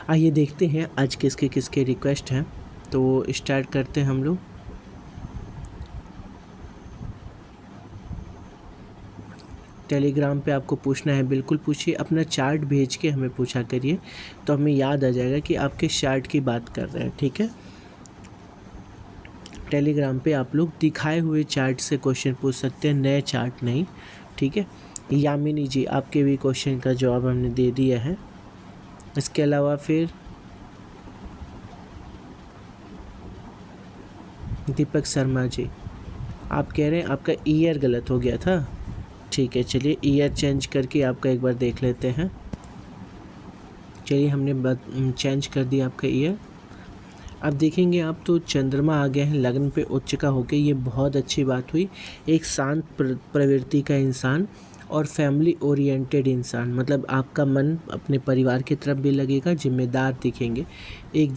आइए देखते हैं आज किसके किसके रिक्वेस्ट हैं। तो स्टार्ट करते हैं हम लोग। टेलीग्राम पे आपको पूछना है, बिल्कुल पूछिए, अपना चार्ट भेज के हमें पूछा करिए, तो हमें याद आ जाएगा कि आपके चार्ट की बात कर रहे हैं। ठीक है, टेलीग्राम पे आप लोग दिखाए हुए चार्ट से क्वेश्चन पूछ सकते हैं, नए चार्ट नहीं। ठीक है, यामिनी जी आपके भी क्वेश्चन का जवाब हमने दे दिया है। इसके अलावा फिर दीपक शर्मा जी, आप कह रहे हैं आपका ईयर गलत हो गया था। ठीक है, चलिए ईयर चेंज करके आपका एक बार देख लेते हैं। चलिए हमने चेंज कर दिया आपका ईयर। अब देखेंगे आप तो चंद्रमा आ गए हैं लग्न पे उच्च का होके, ये बहुत अच्छी बात हुई। एक शांत प्रवृत्ति का इंसान और फैमिली ओरिएंटेड इंसान, मतलब आपका मन अपने परिवार की तरफ भी लगेगा, जिम्मेदार दिखेंगे। एक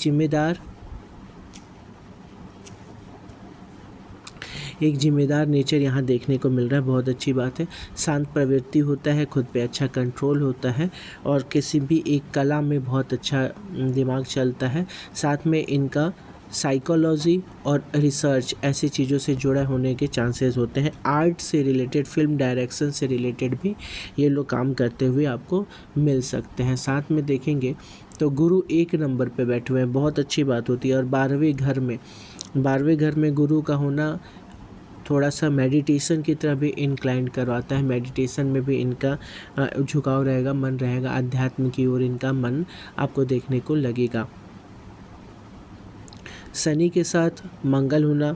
जिम्मेदार नेचर यहाँ देखने को मिल रहा है, बहुत अच्छी बात है। शांत प्रवृत्ति होता है, खुद पे अच्छा कंट्रोल होता है और किसी भी एक कला में बहुत अच्छा दिमाग चलता है। साथ में इनका साइकोलॉजी और रिसर्च ऐसी चीज़ों से जुड़ा होने के चांसेस होते हैं। आर्ट से रिलेटेड, फिल्म डायरेक्शन से रिलेटेड भी ये लोग काम करते हुए आपको मिल सकते हैं। साथ में देखेंगे तो गुरु 1 नंबर पे बैठे हुए हैं, बहुत अच्छी बात होती है। और 12वें घर में गुरु का होना थोड़ा सा मेडिटेशन की तरह भी इंक्लाइन करवाता है। मेडिटेशन में भी इनका झुकाव रहेगा, मन रहेगा अध्यात्म की ओर, इनका मन आपको देखने को लगेगा। शनि के साथ मंगल होना,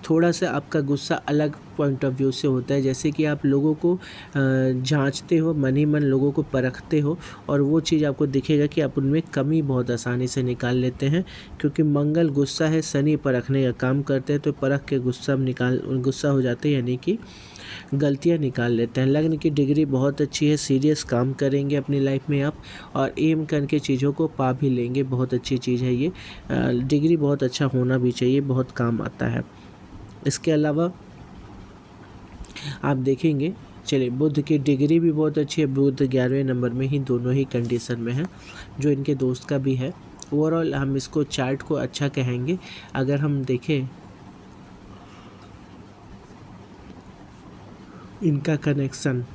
थोड़ा सा आपका गुस्सा अलग पॉइंट ऑफ व्यू से होता है, जैसे कि आप लोगों को जांचते हो, मन ही मन लोगों को परखते हो और वो चीज़ आपको दिखेगा कि आप उनमें कमी बहुत आसानी से निकाल लेते हैं। क्योंकि मंगल गुस्सा है, शनि परखने का काम करते हैं, तो परख के गुस्सा हो जाते हैं, यानी कि गलतियां निकाल लेते हैं। लग्न की डिग्री बहुत अच्छी है, सीरियस काम करेंगे अपनी लाइफ में आप और एम करके चीज़ों को पा भी लेंगे, बहुत अच्छी चीज़ है ये। डिग्री बहुत अच्छा होना भी चाहिए, बहुत काम आता है। इसके अलावा आप देखेंगे, चलिए बुध की डिग्री भी बहुत अच्छी है, बुध 11वें नंबर में ही, दोनों ही कंडीशन में है, जो इनके दोस्त का भी है। ओवरऑल हम इसको चार्ट को अच्छा कहेंगे। अगर हम देखें इनका कनेक्शन,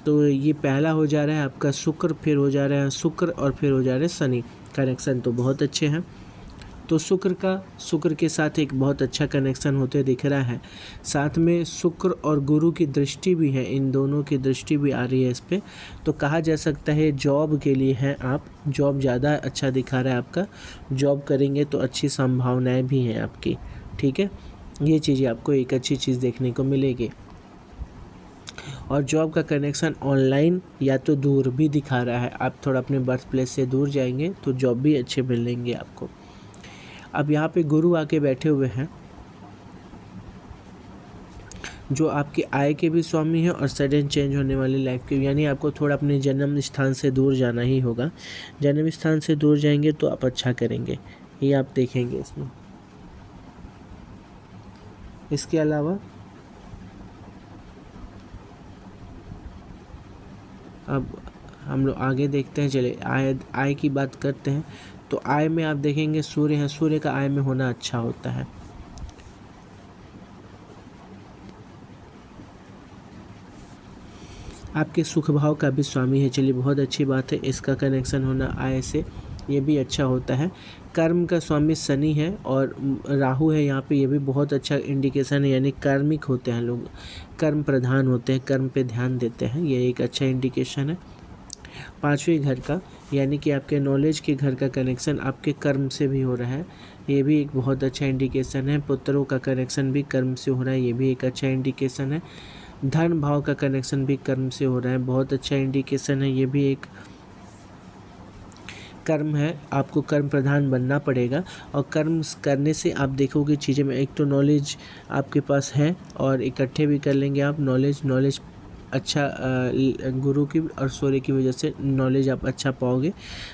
तो ये पहला हो जा रहा है आपका शुक्र, फिर हो जा रहा है शुक्र और फिर हो जा रहा है शनि। कनेक्शन तो बहुत अच्छे हैं। तो शुक्र के साथ एक बहुत अच्छा कनेक्शन होते दिख रहा है। साथ में शुक्र और गुरु की दृष्टि भी है, इन दोनों की दृष्टि भी आ रही है इस पर। तो कहा जा सकता है जॉब के लिए हैं आप, जॉब ज़्यादा अच्छा दिखा रहा है आपका, जॉब करेंगे तो अच्छी संभावनाएं भी हैं आपकी। ठीक है, ये चीज़ें आपको एक अच्छी चीज़ देखने को मिलेगी। और जॉब का कनेक्शन ऑनलाइन या तो दूर भी दिखा रहा है, आप थोड़ा अपने बर्थ प्लेस से दूर जाएंगे तो जॉब भी अच्छे मिलेंगे आपको। अब यहाँ पे गुरु आके बैठे हुए हैं, जो आपकी आय के भी स्वामी हैं और सडन चेंज होने वाली लाइफ के, यानी आपको थोड़ा अपने जन्म स्थान से दूर जाना ही होगा। जन्म स्थान से दूर जाएंगे तो आप अच्छा करेंगे, ये आप देखेंगे इसमें। इसके अलावा अब हम लोग आगे देखते हैं, चले आय की बात करते हैं। तो आय में आप देखेंगे सूर्य है, सूर्य का आय में होना अच्छा होता है। आपके सुख भाव का भी स्वामी है, चलिए बहुत अच्छी बात है, इसका कनेक्शन होना आय से, ये भी अच्छा होता है। कर्म का स्वामी शनि है और राहु है यहाँ पे, ये भी बहुत अच्छा इंडिकेशन है, यानी कार्मिक होते हैं लोग, कर्म प्रधान होते हैं, कर्म पे ध्यान देते हैं, ये एक अच्छा इंडिकेशन है। 5वें घर का, यानी कि आपके नॉलेज के घर का कनेक्शन आपके कर्म से भी हो रहा है, ये भी एक बहुत अच्छा इंडिकेशन है। पुत्रों का कनेक्शन भी कर्म से हो रहा है, ये भी एक अच्छा इंडिकेशन है। धन भाव का कनेक्शन भी कर्म से हो रहा है, बहुत अच्छा इंडिकेशन है, ये भी एक कर्म है, आपको कर्म प्रधान बनना पड़ेगा। और कर्म करने से आप देखोगे चीज़ें में, एक तो नॉलेज आपके पास है और इकट्ठे भी कर लेंगे आप नॉलेज अच्छा, गुरु की और सूर्य की वजह से नॉलेज आप अच्छा पाओगे।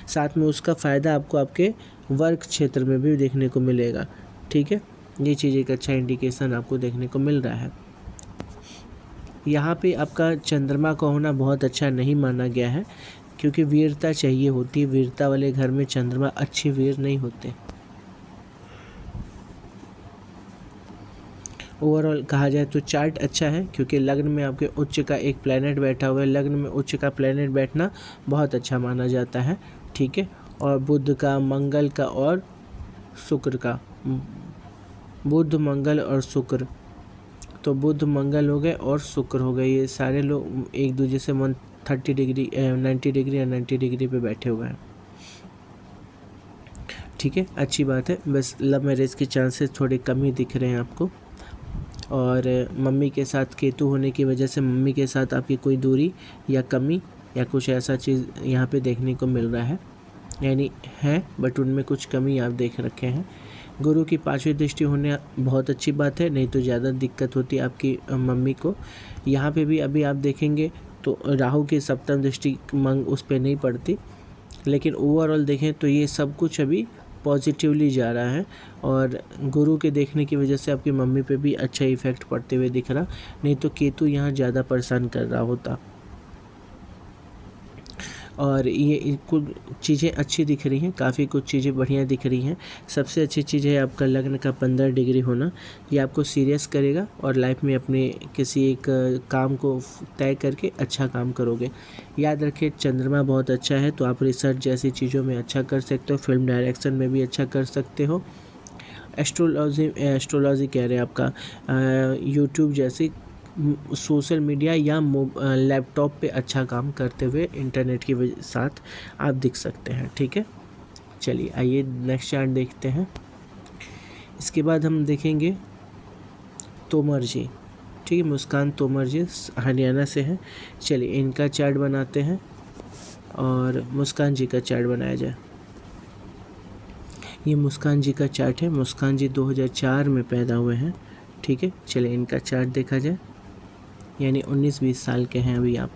साथ में उसका फ़ायदा आपको आपके वर्क क्षेत्र में भी देखने को मिलेगा। ठीक है, ये चीज़ एक अच्छा इंडिकेशन आपको देखने को मिल रहा है। यहाँ पे आपका चंद्रमा का होना बहुत अच्छा नहीं माना गया है, क्योंकि वीरता चाहिए होती है, वीरता वाले घर में चंद्रमा अच्छे वीर नहीं होते। ओवरऑल कहा जाए तो चार्ट अच्छा है, क्योंकि लग्न में आपके उच्च का एक प्लैनेट बैठा हुआ है। लग्न में उच्च का प्लैनेट बैठना बहुत अच्छा माना जाता है, ठीक है। और बुध का, मंगल का और शुक्र का, बुध मंगल और शुक्र, तो बुध मंगल हो गए और शुक्र हो गए, ये सारे लोग एक दूसरे से 130 डिग्री 90 डिग्री या 90 डिग्री पे बैठे हुए हैं, ठीक है। अच्छी बात है। बस लव मैरिज के चांसेस थोड़े कम ही दिख रहे हैं आपको। और मम्मी के साथ केतु होने की वजह से मम्मी के साथ आपकी कोई दूरी या कमी या कुछ ऐसा चीज़ यहाँ पे देखने को मिल रहा है, यानी है बट उनमें कुछ कमी आप देख रखे हैं। गुरु की 5वीं दृष्टि होने बहुत अच्छी बात है, नहीं तो ज़्यादा दिक्कत होती है आपकी मम्मी को। यहाँ पे भी अभी आप देखेंगे तो राहु की 7वीं दृष्टि मंग उस पर नहीं पड़ती, लेकिन ओवरऑल देखें तो ये सब कुछ अभी पॉजिटिवली जा रहा है। और गुरु के देखने की वजह से आपकी मम्मी पे भी अच्छा इफेक्ट पड़ते हुए दिख रहा, नहीं तो केतु यहाँ ज़्यादा परेशान कर रहा होता। और ये कुछ चीज़ें अच्छी दिख रही हैं, काफ़ी कुछ चीज़ें बढ़िया दिख रही हैं। सबसे अच्छी चीज़ है आपका लग्न का 15 डिग्री होना, ये आपको सीरियस करेगा और लाइफ में अपने किसी एक काम को तय करके अच्छा काम करोगे। याद रखें चंद्रमा बहुत अच्छा है, तो आप रिसर्च जैसी चीज़ों में अच्छा कर सकते हो, फिल्म डायरेक्शन में भी अच्छा कर सकते हो। एस्ट्रोलॉजी कह रहे हैं आपका यूट्यूब जैसी सोशल मीडिया या लैपटॉप पे अच्छा काम करते हुए इंटरनेट के साथ आप दिख सकते हैं, ठीक है। चलिए आइए नेक्स्ट चार्ट देखते हैं। इसके बाद हम देखेंगे तोमर जी, ठीक है, मुस्कान तोमर जी हरियाणा से हैं। चलिए इनका चार्ट बनाते हैं और मुस्कान जी का चार्ट बनाया जाए। ये मुस्कान जी का चार्ट है। मुस्कान जी 2004 में पैदा हुए हैं, ठीक है। चलिए इनका चार्ट देखा जाए, यानी 19-20 साल के हैं अभी आप।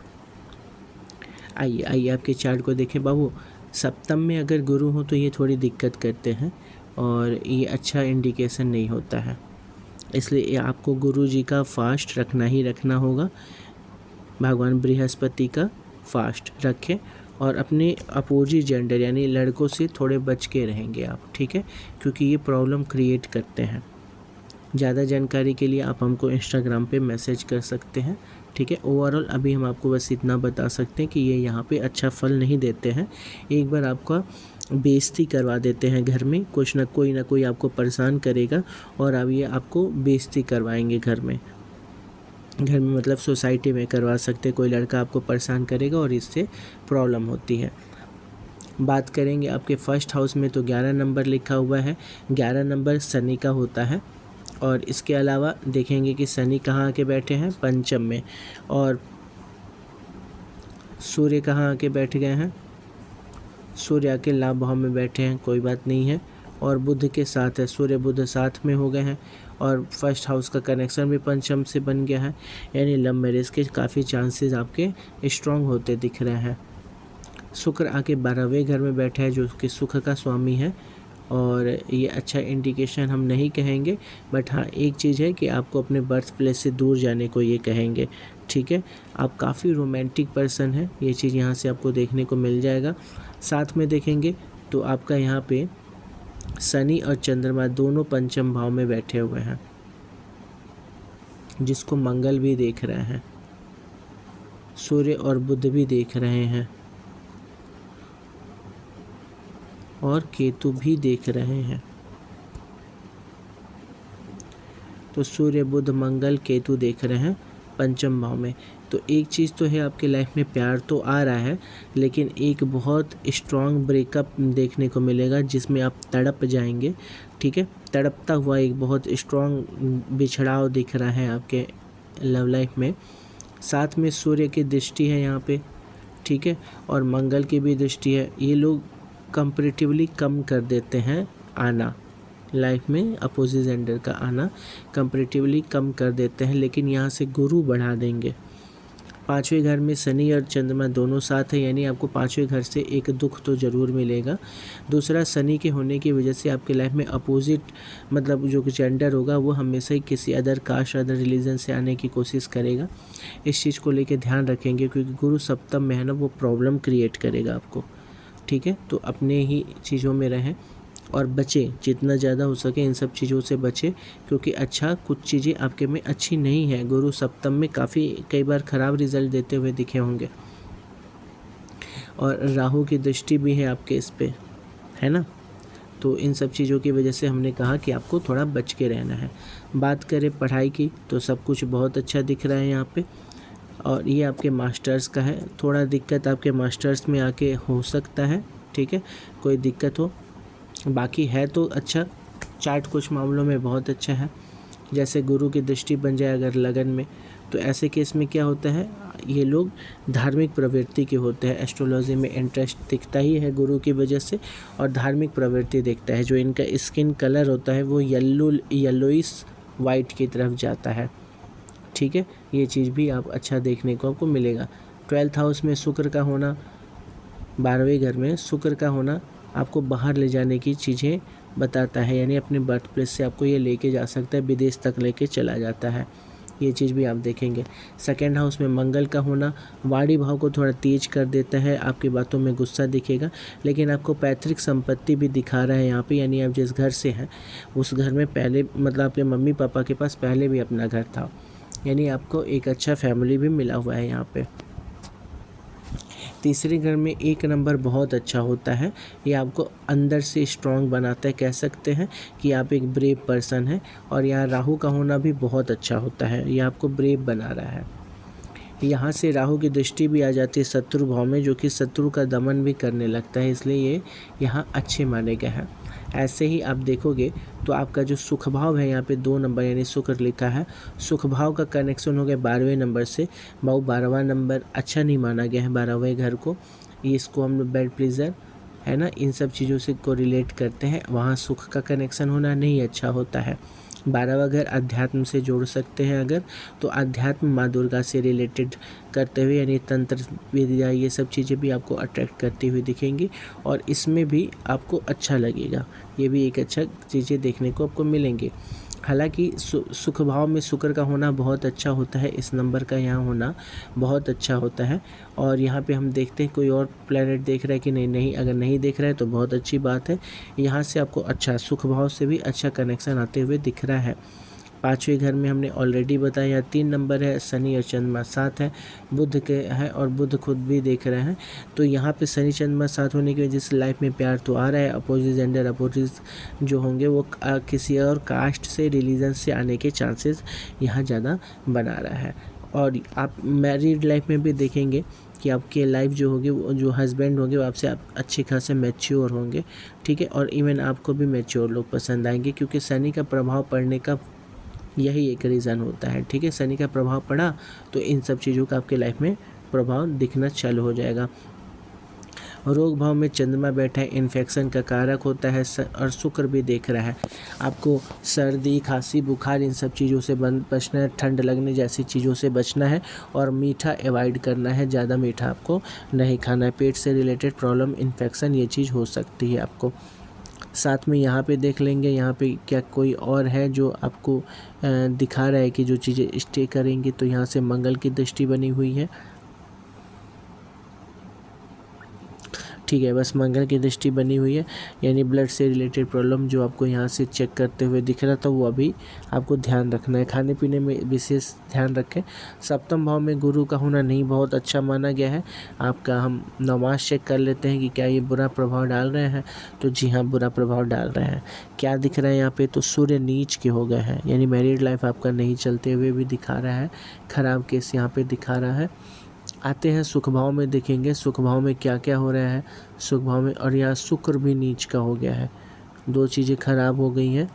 आइए आपके चार्ट को देखें बाबू। सप्तम में अगर गुरु हो तो ये थोड़ी दिक्कत करते हैं और ये अच्छा इंडिकेशन नहीं होता है, इसलिए आपको गुरु जी का फास्ट रखना ही रखना होगा। भगवान बृहस्पति का फास्ट रखें और अपने अपोजिट जेंडर यानी लड़कों से थोड़े बच के रहेंगे आप, ठीक है, क्योंकि ये प्रॉब्लम क्रिएट करते हैं। ज़्यादा जानकारी के लिए आप हमको इंस्टाग्राम पे मैसेज कर सकते हैं, ठीक है। ओवरऑल अभी हम आपको बस इतना बता सकते हैं कि ये यहाँ पे अच्छा फल नहीं देते हैं। एक बार आपका बेइज्जती करवा देते हैं घर में, कुछ ना कोई आपको परेशान करेगा और अब ये आपको बेइज्जती करवाएंगे घर में मतलब सोसाइटी में करवा सकते। कोई लड़का आपको परेशान करेगा और इससे प्रॉब्लम होती है। बात करेंगे आपके फर्स्ट हाउस में तो 11 नंबर लिखा हुआ है। 11 नंबर शनि का होता है और इसके अलावा देखेंगे कि शनि कहाँ आके बैठे हैं, पंचम में, और सूर्य कहाँ आके बैठ गए हैं, सूर्य आके लाभ भाव में बैठे हैं, कोई बात नहीं है। और बुध के साथ है, सूर्य बुध साथ में हो गए हैं और फर्स्ट हाउस का कनेक्शन भी पंचम से बन गया है, यानी लव मैरिज के काफ़ी चांसेस आपके स्ट्रॉन्ग होते दिख रहे हैं। शुक्र आके 12वें घर में बैठा है जो कि सुख का स्वामी है और ये अच्छा इंडिकेशन हम नहीं कहेंगे, बट हाँ एक चीज़ है कि आपको अपने बर्थ प्लेस से दूर जाने को ये कहेंगे, ठीक है। आप काफ़ी रोमांटिक पर्सन हैं, ये चीज़ यहाँ से आपको देखने को मिल जाएगा। साथ में देखेंगे तो आपका यहाँ पे शनि और चंद्रमा दोनों पंचम भाव में बैठे हुए हैं, जिसको मंगल भी देख रहे हैं, सूर्य और बुध भी देख रहे हैं और केतु भी देख रहे हैं। तो सूर्य बुध मंगल केतु देख रहे हैं पंचम भाव में। तो एक चीज़ तो है आपके लाइफ में प्यार तो आ रहा है, लेकिन एक बहुत स्ट्रॉन्ग ब्रेकअप देखने को मिलेगा जिसमें आप तड़प जाएंगे, ठीक है। तड़पता हुआ एक बहुत स्ट्रॉन्ग बिछड़ाव दिख रहा है आपके लव लाइफ में। साथ में सूर्य की दृष्टि है यहाँ पे, ठीक है, और मंगल की भी दृष्टि है। ये लोग कंपैरेटिवली कम कर देते हैं आना लाइफ में, अपोजिट जेंडर का आना कंपैरेटिवली कम कर देते हैं, लेकिन यहाँ से गुरु बढ़ा देंगे 5वें घर में शनि और चंद्रमा दोनों साथ है, यानी आपको 5वें घर से एक दुख तो ज़रूर मिलेगा। दूसरा, शनि के होने की वजह से आपके लाइफ में अपोजिट मतलब जो जेंडर होगा वो हमेशा ही किसी अदर कास्ट अदर रिलीजन से आने की कोशिश करेगा। इस चीज़ को लेके ध्यान रखेंगे, क्योंकि गुरु सप्तम में है ना, वो प्रॉब्लम क्रिएट करेगा आपको। ठीक है, तो अपने ही चीज़ों में रहें और बचें, जितना ज़्यादा हो सके इन सब चीज़ों से बचें, क्योंकि अच्छा कुछ चीज़ें आपके में अच्छी नहीं है। गुरु सप्तम में काफ़ी कई बार ख़राब रिजल्ट देते हुए दिखे होंगे, और राहु की दृष्टि भी है आपके इस पे, है ना। तो इन सब चीज़ों की वजह से हमने कहा कि आपको थोड़ा बच के रहना है। बात करें पढ़ाई की, तो सब कुछ बहुत अच्छा दिख रहा है यहाँ पे, और ये आपके मास्टर्स का है। थोड़ा दिक्कत आपके मास्टर्स में आके हो सकता है, ठीक है, कोई दिक्कत हो, बाकी है तो अच्छा। चार्ट कुछ मामलों में बहुत अच्छा है, जैसे गुरु की दृष्टि बन जाए अगर लगन में, तो ऐसे केस में क्या होता है, ये लोग धार्मिक प्रवृत्ति के होते हैं। एस्ट्रोलॉजी में इंटरेस्ट दिखता ही है गुरु की वजह से, और धार्मिक प्रवृत्ति दिखता है। जो इनका स्किन कलर होता है वो येलोइश वाइट की तरफ जाता है। ठीक है, ये चीज़ भी आप अच्छा देखने को आपको मिलेगा। 12th हाउस में शुक्र का होना, 12वें घर में शुक्र का होना आपको बाहर ले जाने की चीज़ें बताता है, यानी अपने बर्थ प्लेस से आपको ये लेके जा सकता है, विदेश तक लेके चला जाता है। ये चीज़ भी आप देखेंगे। 2nd हाउस में मंगल का होना वाणी भाव को थोड़ा तेज कर देता है, आपकी बातों में गुस्सा दिखेगा, लेकिन आपको पैतृक संपत्ति भी दिखा रहा है यहाँ पे, यानी आप जिस घर से हैं उस घर में पहले मतलब आपके मम्मी पापा के पास पहले भी अपना घर था, यानी आपको एक अच्छा फैमिली भी मिला हुआ है यहाँ पे। तीसरे घर में 1 नंबर बहुत अच्छा होता है, ये आपको अंदर से स्ट्रॉन्ग बनाता है, कह सकते हैं कि आप एक ब्रेव पर्सन हैं। और यहाँ राहु का होना भी बहुत अच्छा होता है, ये आपको ब्रेव बना रहा है। यहाँ से राहु की दृष्टि भी आ जाती है शत्रु भाव में, जो कि शत्रु का दमन भी करने लगता है, इसलिए ये यहाँ अच्छे माने गए हैं। ऐसे ही आप देखोगे तो आपका जो सुख भाव है यहाँ पे 2 नंबर यानी शुक्र लिखा है, सुख भाव का कनेक्शन हो गया 12वें नंबर से। 12वां नंबर अच्छा नहीं माना गया है 12वें घर को, इसको हम बेड प्लीजर है ना, इन सब चीज़ों से को रिलेट करते हैं। वहाँ सुख का कनेक्शन होना नहीं अच्छा होता है। 12वां घर अध्यात्म से जोड़ सकते हैं अगर, तो अध्यात्म माँ दुर्गा से रिलेटेड करते हुए, यानी तंत्र विद्या ये सब चीज़ें भी आपको अट्रैक्ट करती हुई दिखेंगी, और इसमें भी आपको अच्छा लगेगा। ये भी एक अच्छा चीज़ें देखने को आपको मिलेंगी। हालांकि सुख भाव में शुक्र का होना बहुत अच्छा होता है, इस नंबर का यहाँ होना बहुत अच्छा होता है। और यहाँ पे हम देखते हैं कोई और प्लैनेट देख रहा है कि नहीं, अगर नहीं देख रहा है तो बहुत अच्छी बात है। यहाँ से आपको अच्छा सुख भाव से भी अच्छा कनेक्शन आते हुए दिख रहा है। 5वें घर में हमने ऑलरेडी बताया 3 नंबर है, शनि और चंद्रमा साथ है, बुध के है और बुध खुद भी देख रहे हैं। तो यहाँ पे शनि चंद्रमा साथ होने की वजह से लाइफ में प्यार तो आ रहा है। अपोजिट जेंडर अपोजिट जो होंगे वो किसी और कास्ट से रिलीजन से आने के चांसेस यहाँ ज़्यादा बना रहा है। और आप मैरिड लाइफ में भी देखेंगे कि आपके लाइफ जो होगी, वो जो हस्बैंड होंगे वो आपसे आप अच्छे खासे मैच्योर होंगे, ठीक है। और इवन आपको भी मैच्योर लोग पसंद आएंगे, क्योंकि शनि का प्रभाव पड़ने का यही एक रीज़न होता है, ठीक है। शनि का प्रभाव पड़ा तो इन सब चीज़ों का आपके लाइफ में प्रभाव दिखना चालू हो जाएगा। रोग भाव में चंद्रमा बैठा है, इन्फेक्शन का कारक होता है, और शुक्र भी देख रहा है। आपको सर्दी खांसी बुखार इन सब चीज़ों से बचना है, ठंड लगने जैसी चीज़ों से बचना है, और मीठा अवॉइड करना है, ज़्यादा मीठा आपको नहीं खाना है। पेट से रिलेटेड प्रॉब्लम इन्फेक्शन ये चीज़ हो सकती है आपको। साथ में यहाँ पे देख लेंगे, यहाँ पे क्या कोई और है जो आपको दिखा रहा है कि जो चीज़ें स्टे करेंगी। तो यहाँ से मंगल की दृष्टि बनी हुई है, ठीक है, बस मंगल की दृष्टि बनी हुई है, यानी ब्लड से रिलेटेड प्रॉब्लम जो आपको यहाँ से चेक करते हुए दिख रहा था वो अभी आपको ध्यान रखना है। खाने पीने में विशेष ध्यान रखें। सप्तम भाव में गुरु का होना नहीं बहुत अच्छा माना गया है आपका। हम नमाज चेक कर लेते हैं कि क्या ये बुरा प्रभाव डाल रहे हैं, तो जी हाँ बुरा प्रभाव डाल रहे हैं। क्या दिख रहा है यहाँ पे, तो सूर्य नीच के हो गए हैं, यानी मैरिड लाइफ आपका नहीं चलते हुए भी दिखा रहा है, खराब केस यहाँ पे दिखा रहा है। आते हैं सुख भाव में, देखेंगे सुख भाव में क्या क्या हो रहा है। सुख भाव में और यहाँ शुक्र भी नीच का हो गया है, 2 चीज़ें खराब हो गई हैं,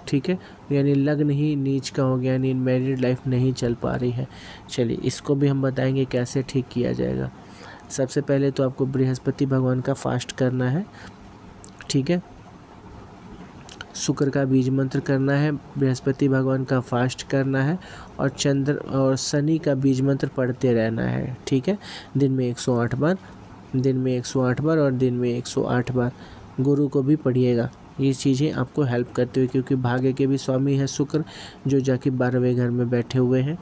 ठीक है, यानी लग्न ही नीच का हो गया, यानी मैरिड लाइफ नहीं चल पा रही है। चलिए इसको भी हम बताएंगे कैसे ठीक किया जाएगा। सबसे पहले तो आपको बृहस्पति भगवान का फास्ट करना है, ठीक है। शुक्र का बीज मंत्र करना है, बृहस्पति भगवान का फास्ट करना है और चंद्र और शनि का बीज मंत्र पढ़ते रहना है। ठीक है, दिन में 108 बार, दिन में 108 बार और दिन में 108 बार गुरु को भी पढ़िएगा। ये चीज़ें आपको हेल्प करते हुए, क्योंकि भाग्य के भी स्वामी है शुक्र, जो जाके 12वें घर में बैठे हुए हैं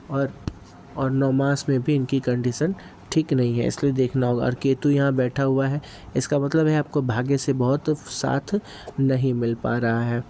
और 9 मास में भी इनकी कंडीशन ठीक नहीं है, इसलिए देखना होगा। और केतु यहाँ बैठा हुआ है, इसका मतलब है आपको भाग्य से बहुत साथ नहीं मिल पा रहा है।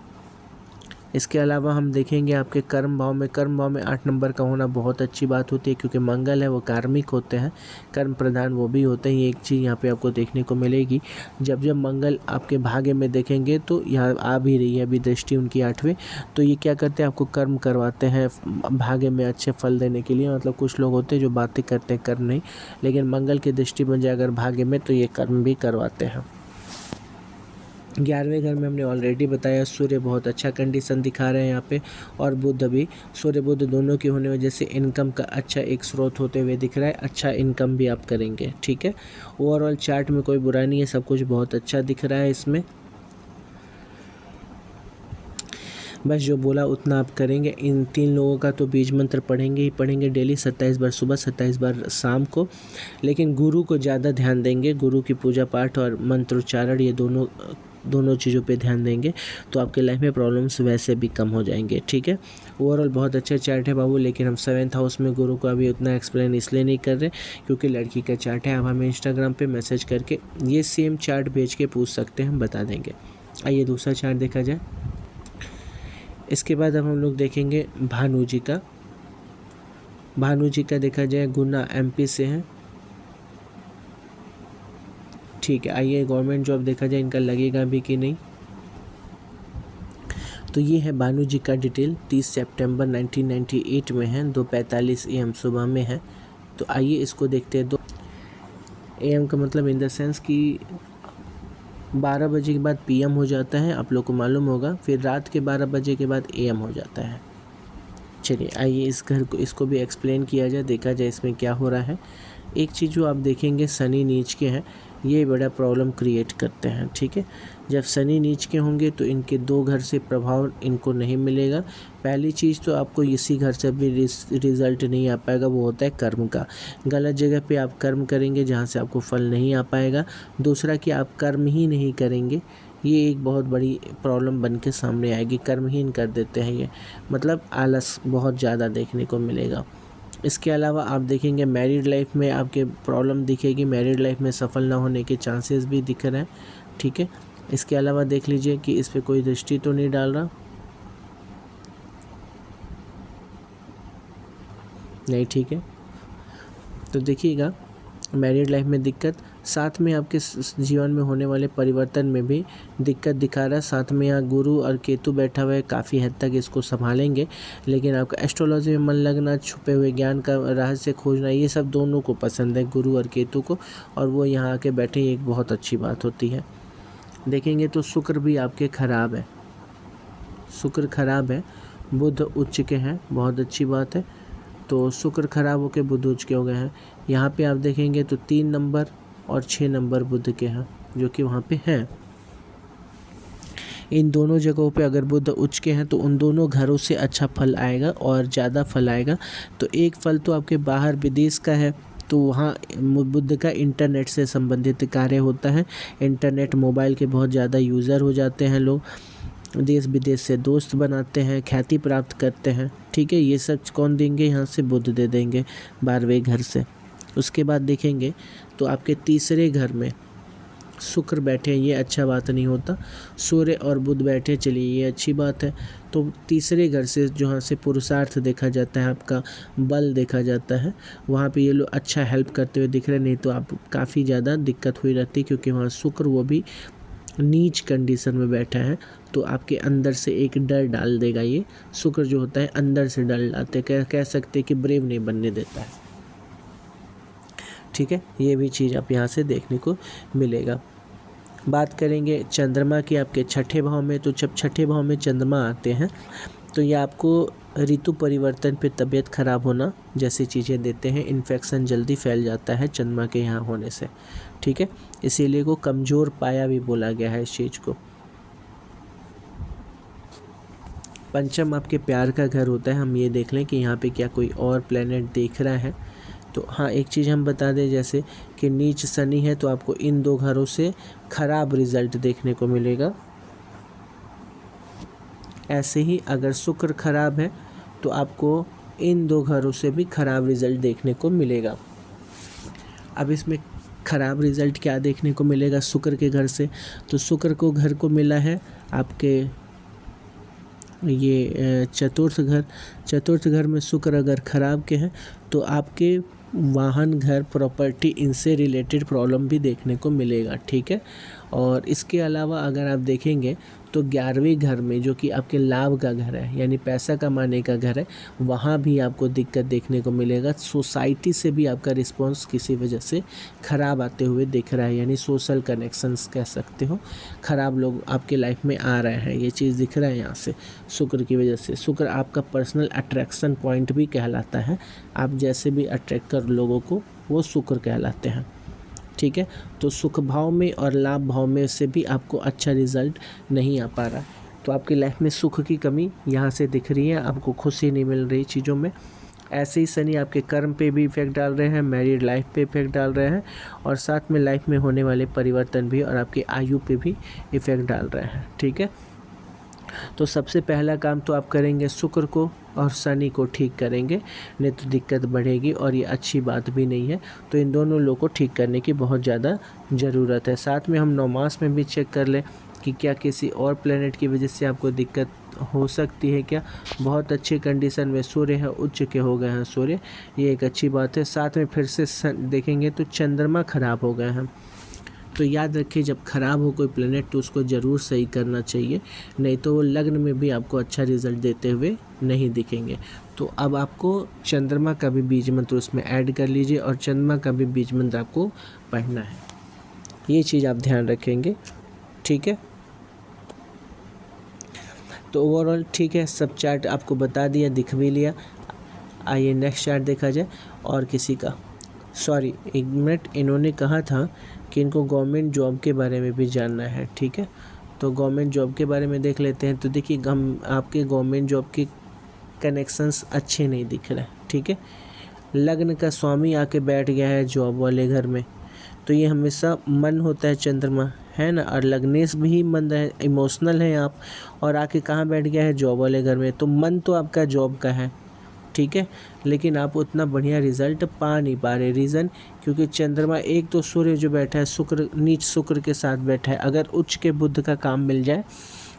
इसके अलावा हम देखेंगे आपके कर्म भाव में 8 नंबर का होना बहुत अच्छी बात होती है, क्योंकि मंगल है वो कार्मिक होते हैं, कर्म प्रधान वो भी होते हैं। ये एक चीज़ यहाँ पे आपको देखने को मिलेगी। जब जब मंगल आपके भाग्य में देखेंगे तो यहाँ आ भी रही है अभी दृष्टि उनकी 8वें, तो ये क्या करते हैं, आपको कर्म करवाते हैं भाग्य में अच्छे फल देने के लिए। मतलब कुछ लोग होते हैं जो बातें करते हैं, कर्म नहीं, लेकिन मंगल की दृष्टि बन जाए अगर भाग्य में तो ये कर्म भी करवाते हैं। 11वें घर में हमने ऑलरेडी बताया, सूर्य बहुत अच्छा कंडीशन दिखा रहे हैं यहाँ पे, और बुध भी, सूर्य बुध दोनों की होने वजह से इनकम का अच्छा एक स्रोत होते हुए दिख रहा है। अच्छा इनकम भी आप करेंगे। ठीक है, ओवरऑल चार्ट में कोई बुरा नहीं है, सब कुछ बहुत अच्छा दिख रहा है इसमें। बस जो बोला उतना आप करेंगे। इन 3 लोगों का तो बीज मंत्र पढ़ेंगे ही पढ़ेंगे डेली, 27 बार सुबह, 27 बार शाम को। लेकिन गुरु को ज़्यादा ध्यान देंगे, गुरु की पूजा पाठ और मंत्रोच्चारण, ये दोनों चीज़ों पे ध्यान देंगे तो आपके लाइफ में प्रॉब्लम्स वैसे भी कम हो जाएंगे। ठीक है, ओवरऑल बहुत अच्छा चार्ट है बाबू, लेकिन हम 7th हाउस में गुरु को अभी उतना एक्सप्लेन इसलिए नहीं कर रहे क्योंकि लड़की का चार्ट है। आप हमें इंस्टाग्राम पे मैसेज करके ये सेम चार्ट भेज के पूछ सकते हैं, हम बता देंगे। आइए दूसरा चार्ट देखा जाए। इसके बाद अब हम लोग देखेंगे भानु जी का। भानु जी का देखा जाए गुना MP से है। ठीक है, आइए गवर्नमेंट जॉब देखा जाए इनका लगेगा भी कि नहीं। तो ये है भानु जी का डिटेल, 30 सितंबर 1998 में है, 2:45 AM सुबह में है। तो आइए इसको देखते हैं। 2 AM का मतलब इन द सेंस कि 12 बजे के बाद PM हो जाता है, आप लोग को मालूम होगा, फिर रात के 12 बजे के बाद AM हो जाता है। चलिए आइए इस घर को, इसको भी एक्सप्लेन किया जाए, देखा जाए इसमें क्या हो रहा है। एक चीज़ जो आप देखेंगे, शनि नीच के हैं, ये बड़ा प्रॉब्लम क्रिएट करते हैं। ठीक है, जब शनि नीच के होंगे तो इनके 2 घर से प्रभाव इनको नहीं मिलेगा। पहली चीज़ तो आपको इसी घर से भी रिजल्ट नहीं आ पाएगा, वो होता है कर्म का। गलत जगह पे आप कर्म करेंगे जहाँ से आपको फल नहीं आ पाएगा। दूसरा कि आप कर्म ही नहीं करेंगे, ये एक बहुत बड़ी प्रॉब्लम बन के सामने आएगी। कर्महीन कर देते हैं ये, मतलब आलस बहुत ज़्यादा देखने को मिलेगा। इसके अलावा आप देखेंगे मैरिड लाइफ में आपके प्रॉब्लम दिखेगी, मैरिड लाइफ में सफल ना होने के चांसेस भी दिख रहे हैं। ठीक है, इसके अलावा देख लीजिए कि इस पे कोई दृष्टि तो नहीं डाल रहा, नहीं। ठीक है, तो देखिएगा मैरिड लाइफ में दिक्कत, साथ में आपके जीवन में होने वाले परिवर्तन में भी दिक्कत दिखा रहा है। साथ में यहाँ गुरु और केतु बैठा हुआ है, काफ़ी हद तक इसको संभालेंगे। लेकिन आपका एस्ट्रोलॉजी में मन लगना, छुपे हुए ज्ञान का रहस्य खोजना, ये सब दोनों को पसंद है, गुरु और केतु को, और वो यहाँ आके बैठे, एक बहुत अच्छी बात होती है। देखेंगे तो शुक्र भी आपके ख़राब है, शुक्र ख़राब है, बुध उच्च के हैं, बहुत अच्छी बात है। तो शुक्र खराब होकर बुध उच्च के हो गए हैं। यहाँ पे आप देखेंगे तो 3 नंबर और 6 नंबर बुध के हैं, जो कि वहाँ पे हैं। इन दोनों जगहों पे अगर बुध उच्च के हैं तो उन दोनों घरों से अच्छा फल आएगा और ज़्यादा फल आएगा। तो एक फल तो आपके बाहर विदेश का है, तो वहाँ बुध का इंटरनेट से संबंधित कार्य होता है। इंटरनेट, मोबाइल के बहुत ज़्यादा यूज़र हो जाते हैं लोग, देश विदेश से दोस्त बनाते हैं, ख्याति प्राप्त करते हैं। ठीक है, ये सब कौन देंगे, यहाँ से बुध दे देंगे 12वें घर से। उसके बाद देखेंगे तो आपके तीसरे घर में शुक्र बैठे, ये अच्छा बात नहीं होता। सूर्य और बुध बैठे, चलिए ये अच्छी बात है। तो तीसरे घर से जहाँ से पुरुषार्थ देखा जाता है, आपका बल देखा जाता है, वहाँ पे ये लोग अच्छा हेल्प करते हुए दिख रहे। नहीं तो आप काफ़ी ज़्यादा दिक्कत हुई रहती, क्योंकि वहाँ शुक्र वो भी नीच कंडीशन में बैठा है, तो आपके अंदर से एक डर डाल देगा। ये शुक्र जो होता है अंदर से डर डालते, कह सकते कि ब्रेव नहीं बनने देता है। ठीक है, ये भी चीज़ आप यहाँ से देखने को मिलेगा। बात करेंगे चंद्रमा की आपके 6ठे भाव में। तो जब 6ठे भाव में चंद्रमा आते हैं तो ये आपको ऋतु परिवर्तन पे तबीयत ख़राब होना जैसी चीज़ें देते हैं। इन्फेक्शन जल्दी फैल जाता है चंद्रमा के यहाँ होने से। ठीक है, इसीलिए को कमज़ोर पाया भी बोला गया है इस चीज़ को। पंचम आपके प्यार का घर होता है। हम ये देख लें कि यहाँ पे क्या कोई और प्लेनेट देख रहा है। तो हाँ, एक चीज़ हम बता दें जैसे कि नीच शनि है तो आपको इन 2 घरों से खराब रिजल्ट देखने को मिलेगा। ऐसे ही अगर शुक्र खराब है तो आपको इन 2 घरों से भी खराब रिजल्ट देखने को मिलेगा। अब इसमें खराब रिजल्ट क्या देखने को मिलेगा शुक्र के घर से, तो शुक्र को घर को मिला है आपके ये चतुर्थ घर में शुक्र अगर खराब के हैं तो आपके वाहन, घर, प्रॉपर्टी इनसे रिलेटेड प्रॉब्लम भी देखने को मिलेगा। ठीक है। और इसके अलावा अगर आप देखेंगे तो 11वें घर में जो कि आपके लाभ का घर है यानी पैसा कमाने का घर है, वहाँ भी आपको दिक्कत देखने को मिलेगा। सोसाइटी से भी आपका रिस्पॉन्स किसी वजह से ख़राब आते हुए दिख रहा है, यानी सोशल कनेक्शंस कह सकते हो, ख़राब लोग आपके लाइफ में आ रहे हैं, ये चीज़ दिख रहा है यहाँ से शुक्र की वजह से। शुक्र आपका पर्सनल अट्रैक्शन पॉइंट भी कहलाता है। आप जैसे भी अट्रैक्ट कर लोगों को वो शुक्र कहलाते हैं। ठीक है। तो सुख भाव में और लाभ भाव में से भी आपको अच्छा रिजल्ट नहीं आ पा रहा, तो आपकी लाइफ में सुख की कमी यहाँ से दिख रही है, आपको खुशी नहीं मिल रही चीज़ों में। ऐसे ही शनि आपके कर्म पे भी इफ़ेक्ट डाल रहे हैं, मैरिड लाइफ पे इफ़ेक्ट डाल रहे हैं और साथ में लाइफ में होने वाले परिवर्तन भी और आपकी आयु पे भी इफ़ेक्ट डाल रहे हैं। ठीक है। तो सबसे पहला काम तो आप करेंगे शुक्र को और शनि को ठीक करेंगे, नहीं तो दिक्कत बढ़ेगी और ये अच्छी बात भी नहीं है। तो इन दोनों लोग को ठीक करने की बहुत ज़्यादा ज़रूरत है। साथ में हम 9 मास में भी चेक कर लें कि क्या किसी और प्लेनेट की वजह से आपको दिक्कत हो सकती है क्या। बहुत अच्छी कंडीशन में सूर्य है, उच्च के हो गए हैं सूर्य, ये एक अच्छी बात है। साथ में फिर से देखेंगे तो चंद्रमा खराब हो गए हैं। तो याद रखिए जब ख़राब हो कोई प्लेनेट तो उसको ज़रूर सही करना चाहिए, नहीं तो वो लग्न में भी आपको अच्छा रिजल्ट देते हुए नहीं दिखेंगे। तो अब आपको चंद्रमा का भी बीज मंत्र उसमें ऐड कर लीजिए और चंद्रमा का भी बीज मंत्र आपको पढ़ना है, ये चीज़ आप ध्यान रखेंगे। ठीक है। तो ओवरऑल ठीक है, सब चार्ट आपको बता दिया, दिख भी लिया। आइए नेक्स्ट चार्ट देखा जाए। और किसी का सॉरी एक मिनट, इन्होंने कहा था कि इनको गवर्नमेंट जॉब के बारे में भी जानना है। ठीक है। तो गवर्नमेंट जॉब के बारे में देख लेते हैं। तो देखिए हम आपके गवर्नमेंट जॉब के कनेक्शंस अच्छे नहीं दिख रहे। ठीक है। लग्न का स्वामी आके बैठ गया है जॉब वाले घर में, तो ये हमेशा मन होता है चंद्रमा है ना, और लग्नेश भी मन है, इमोशनल है आप, और आके कहाँ बैठ गया है जॉब वाले घर में, तो मन तो आपका जॉब का है। ठीक है। लेकिन आप उतना बढ़िया रिजल्ट पा नहीं पा रहे। रीज़न क्योंकि चंद्रमा एक तो सूर्य जो बैठा है शुक्र, नीच शुक्र के साथ बैठा है। अगर उच्च के बुध का काम मिल जाए,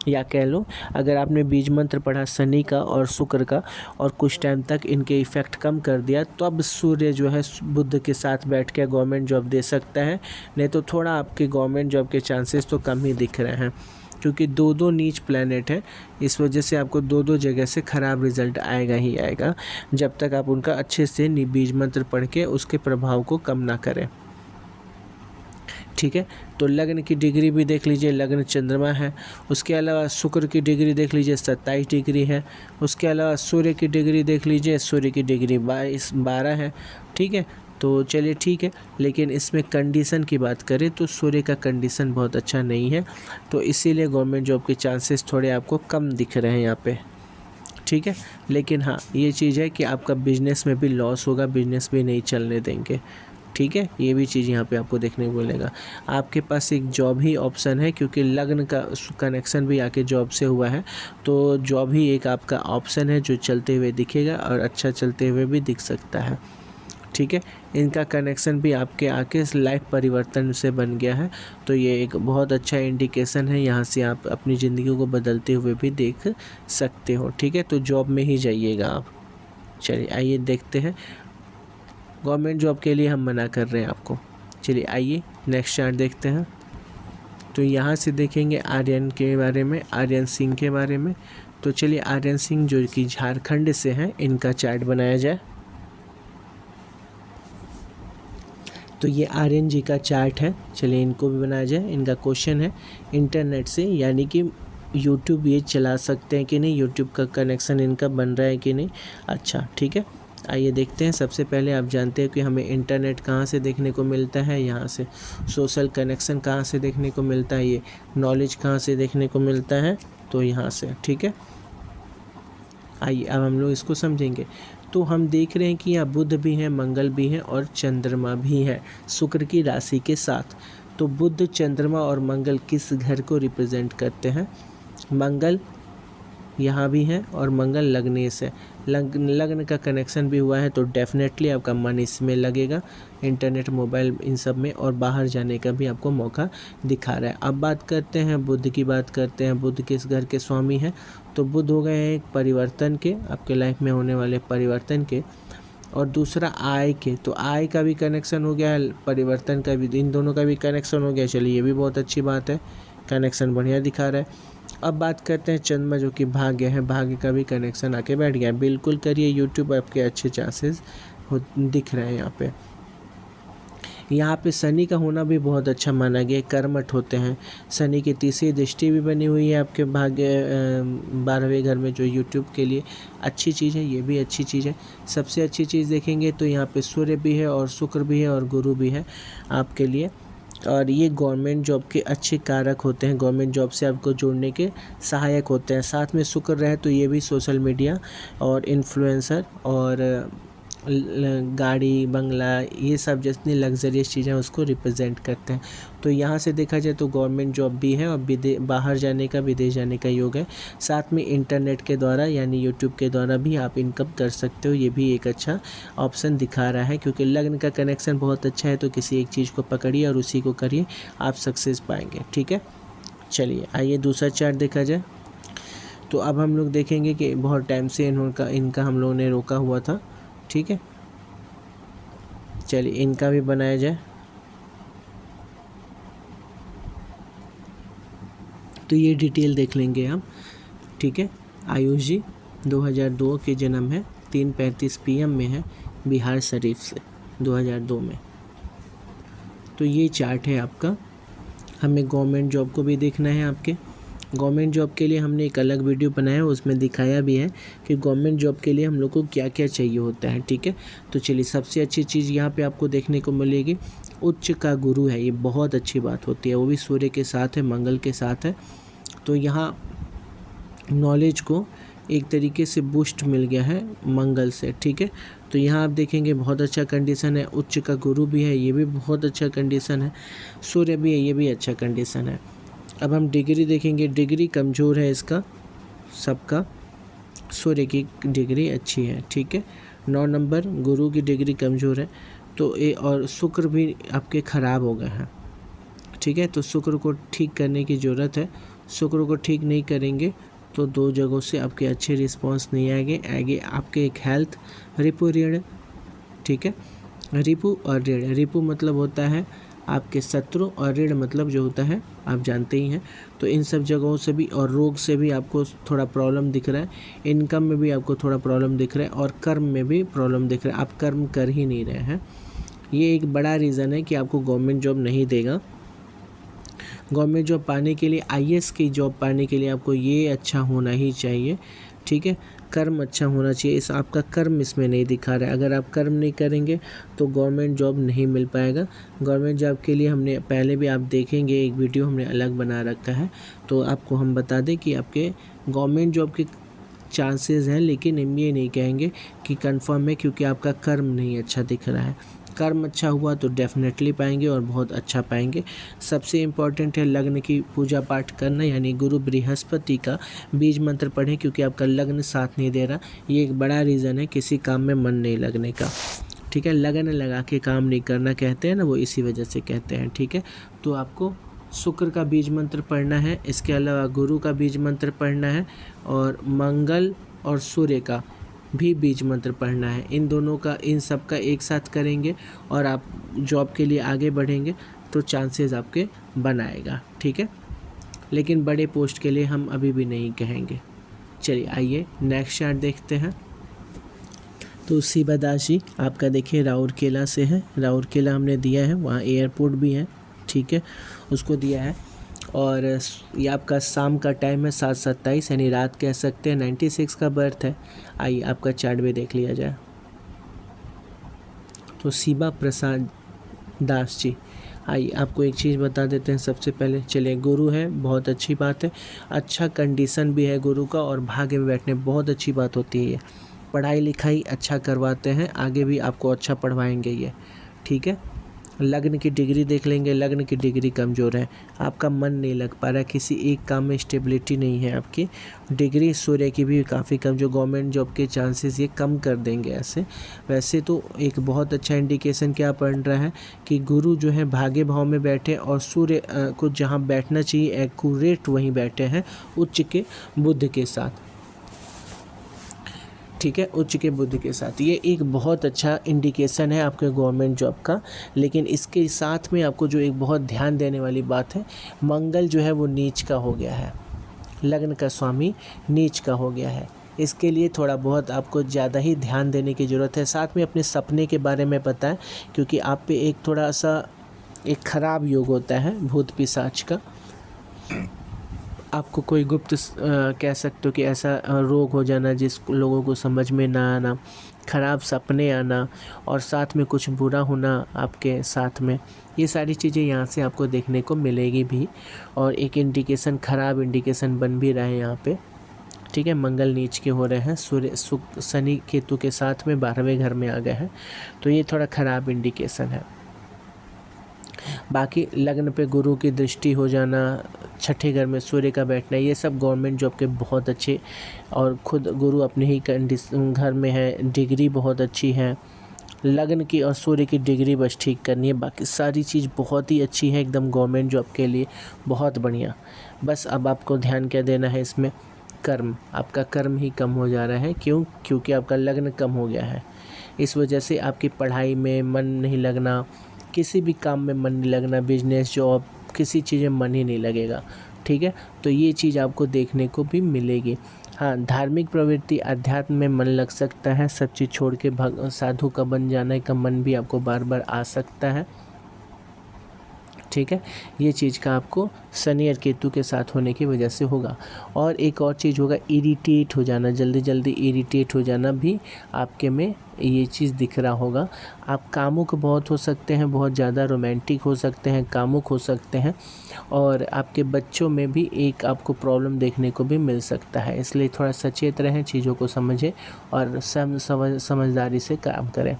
या कह लो अगर आपने बीज मंत्र पढ़ा शनि का और शुक्र का और कुछ टाइम तक इनके इफ़ेक्ट कम कर दिया, तो अब सूर्य जो है बुध के साथ बैठ के गवर्नमेंट जॉब दे सकता है। नहीं तो थोड़ा आपके गवर्नमेंट जॉब के चांसेस तो कम ही दिख रहे हैं, क्योंकि 2 नीच प्लैनेट है, इस वजह से आपको 2 जगह से ख़राब रिजल्ट आएगा ही आएगा, जब तक आप उनका अच्छे से बीज मंत्र पढ़ के उसके प्रभाव को कम ना करें। ठीक है। तो लग्न की डिग्री भी देख लीजिए, लग्न चंद्रमा है। उसके अलावा शुक्र की डिग्री देख लीजिए 27 डिग्री है। उसके अलावा सूर्य की डिग्री देख लीजिए, सूर्य की डिग्री 12 है। ठीक है। तो चलिए ठीक है, लेकिन इसमें कंडीशन की बात करें तो सूर्य का कंडीशन बहुत अच्छा नहीं है, तो इसीलिए गवर्नमेंट जॉब के चांसेस थोड़े आपको कम दिख रहे हैं यहाँ पे। ठीक है। लेकिन हाँ, ये चीज़ है कि आपका बिजनेस में भी लॉस होगा, बिजनेस भी नहीं चलने देंगे। ठीक है। ये भी चीज़ यहाँ पे आपको देखने को मिलेगा। आपके पास एक जॉब ही ऑप्शन है, क्योंकि लग्न का कनेक्शन भी आके जॉब से हुआ है, तो जॉब ही एक आपका ऑप्शन है जो चलते हुए दिखेगा और अच्छा चलते हुए भी दिख सकता है। ठीक है। इनका कनेक्शन भी आपके आके लाइफ परिवर्तन से बन गया है, तो ये एक बहुत अच्छा इंडिकेशन है, यहाँ से आप अपनी ज़िंदगी को बदलते हुए भी देख सकते हो। ठीक है। तो जॉब में ही जाइएगा आप। चलिए आइए देखते हैं, गवर्नमेंट जॉब के लिए हम मना कर रहे हैं आपको। चलिए आइए नेक्स्ट चार्ट देखते हैं। तो यहाँ से देखेंगे आर्यन के बारे में, आर्यन सिंह के बारे में। तो चलिए आर्यन सिंह जो कि झारखंड से हैं, इनका चार्ट बनाया जाए। तो ये आर्यन जी का चार्ट है, चलिए इनको भी बनाया जाए। इनका क्वेश्चन है इंटरनेट से, यानी कि यूट्यूब ये चला सकते हैं कि नहीं, यूट्यूब का कनेक्शन इनका बन रहा है कि नहीं। अच्छा ठीक है, आइए देखते हैं। सबसे पहले आप जानते हैं कि हमें इंटरनेट कहाँ से देखने को मिलता है, यहाँ से। सोशल कनेक्शन कहाँ से देखने को मिलता है, ये नॉलेज कहाँ से देखने को मिलता है, तो यहाँ से। ठीक है। आइए अब हम लोग इसको समझेंगे। तो हम देख रहे हैं कि यहाँ बुध भी हैं, मंगल भी हैं और चंद्रमा भी है शुक्र की राशि के साथ। तो बुध, चंद्रमा और मंगल किस घर को रिप्रेजेंट करते हैं? मंगल यहाँ भी है और मंगल लग्नेश है। लग्न का कनेक्शन भी हुआ है तो डेफिनेटली आपका मन इसमें लगेगा, इंटरनेट, मोबाइल, इन सब में, और बाहर जाने का भी आपको मौका दिखा रहा है। अब बात करते हैं बुध की, बात करते हैं बुध किस घर के स्वामी हैं। तो बुध हो गए हैं एक परिवर्तन के, आपके लाइफ में होने वाले परिवर्तन के, और दूसरा आय के। तो आय का भी कनेक्शन हो गया है, परिवर्तन का भी, इन दोनों का भी कनेक्शन हो गया। चलिए ये भी बहुत अच्छी बात है, कनेक्शन बढ़िया दिखा रहा है। अब बात करते हैं चंद्रमा जो कि भाग्य है, भाग्य का भी कनेक्शन आके बैठ गया। बिल्कुल करिए, यूट्यूब आपके अच्छे चांसेस दिख रहे हैं यहाँ पे। यहाँ पे शनि का होना भी बहुत अच्छा माना गया, कर्मठ होते हैं। शनि की तीसरी दृष्टि भी बनी हुई है आपके भाग्य 12वें घर में, जो यूट्यूब के लिए अच्छी चीज़ है, ये भी अच्छी चीज़ है। सबसे अच्छी चीज़ देखेंगे तो यहाँ पे सूर्य भी है और शुक्र भी है और गुरु भी है आपके लिए, और ये गवर्नमेंट जॉब के अच्छे कारक होते हैं, गवर्नमेंट जॉब से आपको जोड़ने के सहायक होते हैं। साथ में शुक्र रहे तो ये भी सोशल मीडिया और इन्फ्लुएंसर और गाड़ी, बंगला, ये सब जितनी लग्जरियस चीज़ें हैं उसको रिप्रेजेंट करते हैं। तो यहाँ से देखा जाए तो गवर्नमेंट जॉब भी है और बाहर जाने का, विदेश जाने का योग है। साथ में इंटरनेट के द्वारा यानी यूट्यूब के द्वारा भी आप इनकम कर सकते हो, ये भी एक अच्छा ऑप्शन दिखा रहा है। क्योंकि लग्न का कनेक्शन बहुत अच्छा है, तो किसी एक चीज़ को पकड़िए और उसी को करिए, आप सक्सेस पाएंगे। ठीक है, चलिए आइए दूसरा चार्ट देखा जाए। तो अब हम लोग देखेंगे कि बहुत टाइम से इनका हम लोगों ने रोका हुआ था। ठीक है, चलिए इनका भी बनाया जाए। तो ये डिटेल देख लेंगे हम। ठीक है, आयुष जी 2002 के जन्म है, 3:35 PM में है, बिहार शरीफ से, 2002 में। तो ये चार्ट है आपका। हमें गवर्नमेंट जॉब को भी देखना है आपके। गवर्नमेंट जॉब के लिए हमने एक अलग वीडियो बनाया है, उसमें दिखाया भी है कि गवर्नमेंट जॉब के लिए हम लोग को क्या क्या चाहिए होता है। ठीक है, तो चलिए सबसे अच्छी चीज़ यहाँ पे आपको देखने को मिलेगी, उच्च का गुरु है, ये बहुत अच्छी बात होती है, वो भी सूर्य के साथ है, मंगल के साथ है। तो यहाँ नॉलेज को एक तरीके से बूस्ट मिल गया है मंगल से। ठीक है, तो यहाँ आप देखेंगे बहुत अच्छा कंडीशन है, उच्च का गुरु भी है, ये भी बहुत अच्छा कंडीशन है, सूर्य भी है, ये भी अच्छा कंडीशन है। अब हम डिग्री देखेंगे, डिग्री कमज़ोर है इसका सबका, सूर्य की डिग्री अच्छी है। ठीक है, 9 नंबर, गुरु की डिग्री कमज़ोर है, तो और शुक्र भी आपके ख़राब हो गए हैं। ठीक है, तो शुक्र को ठीक करने की ज़रूरत है। शुक्र को ठीक नहीं करेंगे तो 2 जगहों से आपके अच्छे रिस्पांस नहीं आएंगे आपके एक हेल्थ, रिपु ऋण। ठीक है, रिपु और ऋण, रिपु मतलब होता है आपके शत्रु और ऋण मतलब जो होता है आप जानते ही हैं। तो इन सब जगहों से भी और रोग से भी आपको थोड़ा प्रॉब्लम दिख रहा है, इनकम में भी आपको थोड़ा प्रॉब्लम दिख रहा है और कर्म में भी प्रॉब्लम दिख रहा है, आप कर्म कर ही नहीं रहे हैं। ये एक बड़ा रीज़न है कि आपको गवर्नमेंट जॉब नहीं देगा। गवर्नमेंट जॉब पाने के लिए, IAS की जॉब पाने के लिए आपको ये अच्छा होना ही चाहिए। ठीक है, कर्म अच्छा होना चाहिए, इस आपका कर्म इसमें नहीं दिखा रहा है। अगर आप कर्म नहीं करेंगे तो गवर्नमेंट जॉब नहीं मिल पाएगा। गवर्नमेंट जॉब के लिए हमने पहले भी आप देखेंगे एक वीडियो हमने अलग बना रखा है, तो आपको हम बता दें कि आपके गवर्नमेंट जॉब के चांसेस हैं, लेकिन हम ये नहीं कहेंगे कि कंफर्म है, क्योंकि आपका कर्म नहीं अच्छा दिख रहा है। कर्म अच्छा हुआ तो डेफिनेटली पाएंगे और बहुत अच्छा पाएंगे। सबसे इम्पॉर्टेंट है लग्न की पूजा पाठ करना, यानी गुरु बृहस्पति का बीज मंत्र पढ़ें, क्योंकि आपका लग्न साथ नहीं दे रहा। ये एक बड़ा रीज़न है किसी काम में मन नहीं लगने का। ठीक है, लगन लगा के काम नहीं करना कहते हैं ना, वो इसी वजह से कहते हैं। ठीक है, तो आपको शुक्र का बीज मंत्र पढ़ना है, इसके अलावा गुरु का बीज मंत्र पढ़ना है और मंगल और सूर्य का भी बीज मंत्र पढ़ना है। इन दोनों का, इन सब का एक साथ करेंगे और आप जॉब के लिए आगे बढ़ेंगे तो चांसेस आपके बनाएगा। ठीक है, लेकिन बड़े पोस्ट के लिए हम अभी भी नहीं कहेंगे। चलिए आइए नेक्स्ट चार्ट देखते हैं। तो शिवा दास जी आपका देखिए राउरकेला से है, राउरकेला हमने दिया है, वहाँ एयरपोर्ट भी है। ठीक है, उसको दिया है और ये आपका शाम का टाइम है 7:27, यानी रात कह सकते हैं। 96 का बर्थ है। आइए आपका चार्ट भी देख लिया जाए। तो शिवा प्रसाद दास जी आइए आपको एक चीज़ बता देते हैं सबसे पहले। चलिए, गुरु है, बहुत अच्छी बात है, अच्छा कंडीशन भी है गुरु का, और भाग्य में बैठने बहुत अच्छी बात होती है ये। पढ़ाई लिखाई अच्छा करवाते हैं, आगे भी आपको अच्छा पढ़वाएंगे ये, ठीक है। लग्न की डिग्री देख लेंगे, लग्न की डिग्री कमज़ोर है, आपका मन नहीं लग पा रहा है, किसी एक काम में स्टेबिलिटी नहीं है आपकी। डिग्री सूर्य की भी काफ़ी कम, जो गवर्नमेंट जॉब के चांसेस ये कम कर देंगे ऐसे। वैसे तो एक बहुत अच्छा इंडिकेशन क्या पड़ रहा है कि गुरु जो है भाग्य भाव में बैठे, और सूर्य को जहाँ बैठना चाहिए एक्यूरेट वहीं बैठे हैं, उच्च के बुध के साथ, ठीक है, उच्च के बुद्ध के साथ। ये एक बहुत अच्छा इंडिकेशन है आपके गवर्नमेंट जॉब का। लेकिन इसके साथ में आपको जो एक बहुत ध्यान देने वाली बात है, मंगल जो है वो नीच का हो गया है, लग्न का स्वामी नीच का हो गया है। इसके लिए थोड़ा बहुत आपको ज़्यादा ही ध्यान देने की ज़रूरत है। साथ में अपने सपने के बारे में बताएं, क्योंकि आप पे एक थोड़ा सा एक ख़राब योग होता है भूत पिशाच का। आपको कोई गुप्त कह सकते हो कि ऐसा रोग हो जाना जिस लोगों को समझ में ना आना, ख़राब सपने आना, और साथ में कुछ बुरा होना आपके साथ में, ये सारी चीज़ें यहाँ से आपको देखने को मिलेगी भी। और एक इंडिकेशन, ख़राब इंडिकेशन बन भी रहा है यहाँ पे, ठीक है। मंगल नीच के हो रहे हैं, सूर्य शनि केतु के साथ में 12वें घर में आ गए हैं, तो ये थोड़ा ख़राब इंडिकेशन है। बाकी लग्न पे गुरु की दृष्टि हो जाना, छठे घर में सूर्य का बैठना, ये सब गवर्नमेंट जॉब के बहुत अच्छे, और खुद गुरु अपने ही घर में है, डिग्री बहुत अच्छी है। लग्न की और सूर्य की डिग्री बस ठीक करनी है, बाकी सारी चीज़ बहुत ही अच्छी है एकदम गवर्नमेंट जॉब के लिए, बहुत बढ़िया। बस अब आपको ध्यान क्या देना है इसमें, कर्म, आपका कर्म ही कम हो जा रहा है। क्यों? क्योंकि आपका लग्न कम हो गया है, इस वजह से आपकी पढ़ाई में मन नहीं लगना, किसी भी काम में मन नहीं लगना, बिजनेस जॉब किसी चीज़ में मन ही नहीं लगेगा, ठीक है। तो ये चीज़ आपको देखने को भी मिलेगी। हाँ, धार्मिक प्रवृत्ति अध्यात्म में मन लग सकता है, सब चीज़ छोड़ के साधु का बन जाने का मन भी आपको बार बार आ सकता है, ठीक है। ये चीज़ का आपको शनि और केतु के साथ होने की वजह से होगा। और एक और चीज़ होगा, इरिटेट हो जाना, जल्दी जल्दी इरिटेट हो जाना भी आपके में ये चीज़ दिख रहा होगा। आप कामुक बहुत हो सकते हैं, बहुत ज़्यादा रोमांटिक हो सकते हैं, कामुक हो सकते हैं, और आपके बच्चों में भी एक आपको प्रॉब्लम देखने को भी मिल सकता है। इसलिए थोड़ा सचेत रहें, चीज़ों को समझें और समझदारी से काम करें।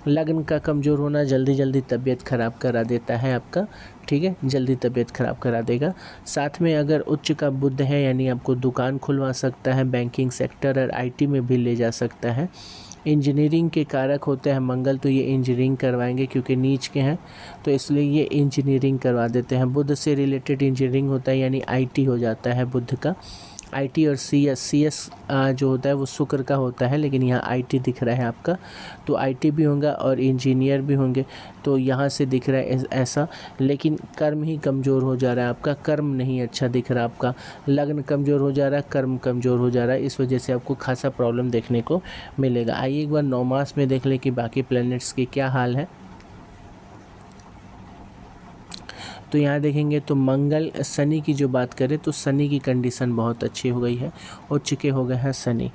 लग्न का कमज़ोर होना जल्दी जल्दी तबीयत ख़राब करा देता है आपका, ठीक है, जल्दी तबीयत ख़राब करा देगा। साथ में अगर उच्च का बुध है, यानी आपको दुकान खुलवा सकता है, बैंकिंग सेक्टर और आईटी में भी ले जा सकता है। इंजीनियरिंग के कारक होते हैं मंगल, तो ये इंजीनियरिंग करवाएंगे, क्योंकि नीच के हैं तो इसलिए ये इंजीनियरिंग करवा देते हैं। बुध से रिलेटेड इंजीनियरिंग होता है, यानी आईटी हो जाता है बुध का। आईटी और सीएस जो होता है वो शुक्र का होता है, लेकिन यहाँ आईटी दिख रहा है आपका, तो आईटी भी होगा और इंजीनियर भी होंगे, तो यहाँ से दिख रहा है ऐसा। लेकिन कर्म ही कमज़ोर हो जा रहा है आपका, कर्म नहीं अच्छा दिख रहा आपका, लग्न कमज़ोर हो जा रहा है, कर्म कमज़ोर हो जा रहा है, इस वजह से आपको खासा प्रॉब्लम देखने को मिलेगा। आइए एक बार 9 मास में देख लें कि बाकी प्लैनेट्स की क्या हाल है। तो यहाँ देखेंगे तो मंगल, शनि की जो बात करें तो शनि की कंडीशन बहुत अच्छी हो गई है, उच्च के हो गए हैं शनि,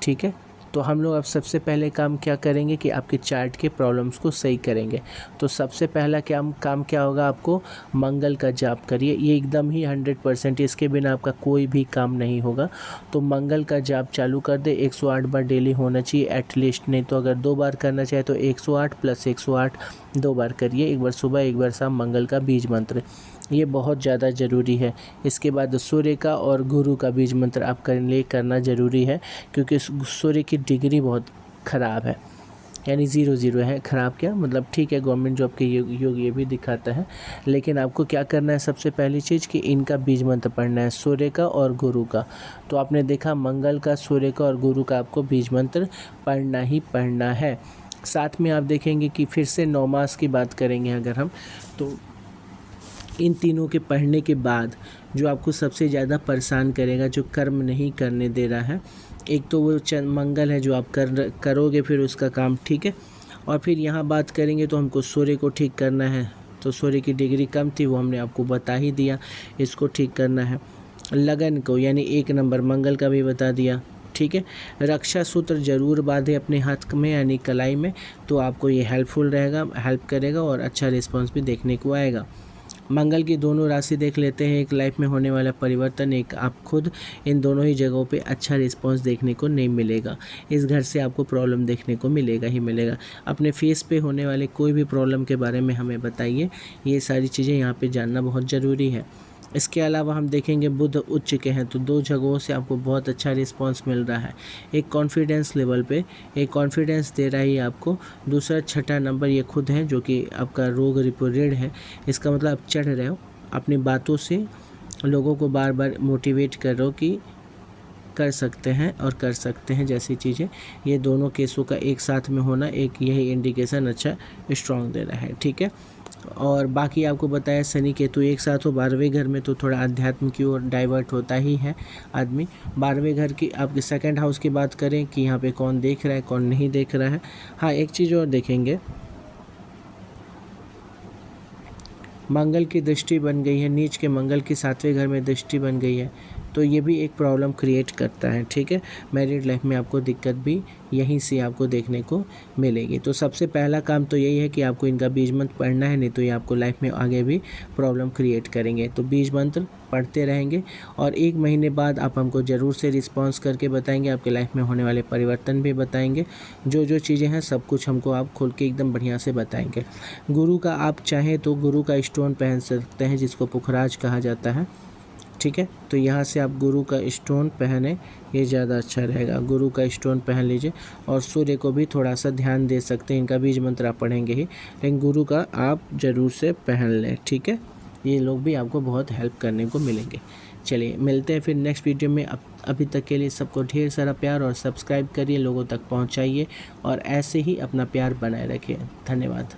ठीक है। तो हम लोग अब सबसे पहले काम क्या करेंगे कि आपके चार्ट के प्रॉब्लम्स को सही करेंगे। तो सबसे पहला काम क्या होगा, आपको मंगल का जाप करिए, ये एकदम ही 100%, इसके बिना आपका कोई भी काम नहीं होगा। तो मंगल का जाप चालू कर दे, 108 बार डेली होना चाहिए एटलीस्ट, नहीं तो अगर 2 बार करना चाहे तो 108 + 108 2 बार करिए, एक बार सुबह एक बार शाम, मंगल का बीज मंत्र, ये बहुत ज़्यादा ज़रूरी है। इसके बाद सूर्य का और गुरु का बीज मंत्र आपके लिए करना ज़रूरी है, क्योंकि सूर्य की डिग्री बहुत ख़राब है, यानी 0 है। ख़राब क्या मतलब, ठीक है, गवर्नमेंट जॉब के योग ये भी दिखाता है, लेकिन आपको क्या करना है, सबसे पहली चीज़ कि इनका बीज मंत्र पढ़ना है, सूर्य का और गुरु का। तो आपने देखा मंगल का, सूर्य का और गुरु का आपको बीज मंत्र पढ़ना ही पढ़ना है। साथ में आप देखेंगे कि फिर से 9 मास की बात करेंगे अगर हम, तो इन तीनों के पढ़ने के बाद जो आपको सबसे ज़्यादा परेशान करेगा, जो कर्म नहीं करने दे रहा है, एक तो वो मंगल है जो आप करोगे फिर उसका काम, ठीक है। और फिर यहाँ बात करेंगे तो हमको सूर्य को ठीक करना है, तो सूर्य की डिग्री कम थी वो हमने आपको बता ही दिया, इसको ठीक करना है। लगन को यानी 1 नंबर मंगल का भी बता दिया, ठीक है। रक्षा सूत्र ज़रूर बांधे अपने हाथ में यानी कलाई में, तो आपको ये हेल्पफुल रहेगा, हेल्प करेगा और अच्छा रिस्पॉन्स भी देखने को आएगा। मंगल की दोनों राशि देख लेते हैं, एक लाइफ में होने वाला परिवर्तन, एक आप खुद। इन दोनों ही जगहों पे अच्छा रिस्पांस देखने को नहीं मिलेगा। इस घर से आपको प्रॉब्लम देखने को मिलेगा ही मिलेगा। अपने फेस पे होने वाले कोई भी प्रॉब्लम के बारे में हमें बताइए, ये सारी चीज़ें यहाँ पे जानना बहुत ज़रूरी है। इसके अलावा हम देखेंगे बुध उच्च के हैं, तो दो जगहों से आपको बहुत अच्छा रिस्पांस मिल रहा है। एक कॉन्फिडेंस लेवल पे, एक कॉन्फिडेंस दे रहा है ये आपको। दूसरा छठा नंबर ये खुद है, जो कि आपका रोग रिपो ऋण है। इसका मतलब आप चढ़ रहे हो, अपनी बातों से लोगों को बार बार मोटिवेट कर रहे हो कि कर सकते हैं और कर सकते हैं जैसी चीज़ें। ये दोनों केसों का एक साथ में होना एक यही इंडिकेशन अच्छा स्ट्रॉन्ग दे रहा है, ठीक है। और बाकी आपको बताया शनि केतु एक साथ हो 12वें घर में, तो थोड़ा अध्यात्म की ओर डाइवर्ट होता ही है आदमी। 12वें घर की आपके सेकंड हाउस की बात करें कि यहाँ पे कौन देख रहा है कौन नहीं देख रहा है। हाँ, एक चीज़ और देखेंगे, मंगल की दृष्टि बन गई है, नीच के मंगल की 7वें घर में दृष्टि बन गई है, तो ये भी एक प्रॉब्लम क्रिएट करता है, ठीक है। मैरिड लाइफ में आपको दिक्कत भी यहीं से आपको देखने को मिलेगी। तो सबसे पहला काम तो यही है कि आपको इनका बीज मंत्र पढ़ना है, नहीं तो ये आपको लाइफ में आगे भी प्रॉब्लम क्रिएट करेंगे। तो बीज मंत्र पढ़ते रहेंगे और 1 महीने बाद आप हमको ज़रूर से रिस्पॉन्स करके बताएंगे, आपके लाइफ में होने वाले परिवर्तन भी बताएंगे। जो जो चीज़ें हैं सब कुछ हमको आप खोल के एकदम बढ़िया से बताएंगे। गुरु का आप चाहें तो गुरु का स्टोन पहन सकते हैं, जिसको पुखराज कहा जाता है, ठीक है। तो यहाँ से आप गुरु का स्टोन पहने, ये ज़्यादा अच्छा रहेगा। गुरु का स्टोन पहन लीजिए और सूर्य को भी थोड़ा सा ध्यान दे सकते हैं। इनका बीज मंत्र आप पढ़ेंगे ही, लेकिन गुरु का आप ज़रूर से पहन लें, ठीक है। ये लोग भी आपको बहुत हेल्प करने को मिलेंगे। चलिए मिलते हैं फिर नेक्स्ट वीडियो में। अभी तक के लिए सबको ढेर सारा प्यार और सब्सक्राइब करिए, लोगों तक पहुँचाइए और ऐसे ही अपना प्यार बनाए रखिए। धन्यवाद।